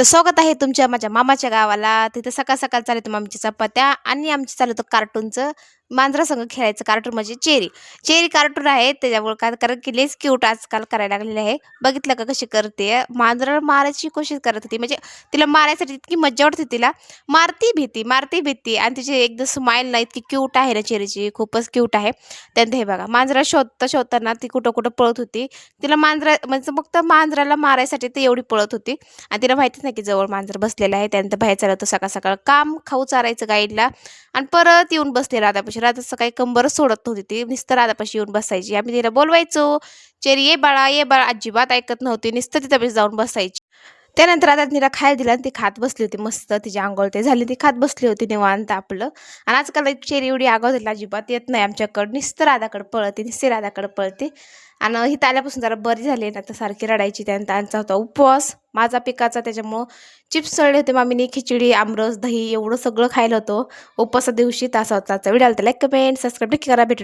तर स्वागत आहे तुमच्या माझ्या मामाच्या गावाला. तिथे सकाळ-सकाळ चालू होतं मम्मीच्या चपात्या आणि आमचं चालू होतं कार्टूनचं. मांजरासंग खेळायचं कार्टून म्हणजे चेरी. चेरी कार्टून आहे त्याच्यामुळे काय कारण की लईच क्यूट आजकाल करायला लागलेली आहे. बघितलं का कशी करते? मांजराला मारायची कोशिश करत होती. म्हणजे तिला मारायसाठी इतकी मज्जा वाटते तिला. मारती भीती आणि तिची एकदम स्माईल ना इतकी क्यूट आहे ना चेरीची, खूपच क्यूट आहे. त्यानंतर हे बघा मांजरा शोधताना ती कुठं-कुठं पळत होती. तिला म्हणजे फक्त मांजराला मारायसाठी ती एवढी पळत होती. आणि तिला माहितीच नाही की जवळ मांजर बसलेलं आहे. त्यानंतर बाहेर चाललं होतं सकाळ-सकाळ काम, खाऊ चारायचं गाईला आणि परत येऊन बसते राधापाशी. राधा सकाळी कंबरच सोडत नव्हती ती. नुसतं राधापाशी येऊन बसायची. आम्ही तिला बोलवायचो, "चेरी ये बाळा, ये बाळा." अजिबात ऐकत नव्हती. नुसतं तिच्यापाशी जाऊन बसायची. त्यानंतर आता तिला खायला दिलं आणि ती खात बसली होती मस्त. तिची अंघोळ ते झाली. ती खात बसली होती निवांत आपलं. आणि आजकाल एक चेरी एवढी आगाऊ झाली अजिबात येत नाही आमच्याकडं. नुसतं राधाकडे पळते, नुसती राधाकडे पळते. आणि इथं आल्यापासून जरा बरी झाली ना, तर सारखी रडायची. त्यानंतर आमचा होता उपवास माझा पिकाचा. त्याच्यामुळं चिप्स तळले होते मामीने, खिचडी, आमरस, दही एवढं सगळं खायला होतं उपवासा दिवशी. तासा होता व्हिडिओ. लाईक, कमेंट, सबस्क्राईब नक्की करा. भेटू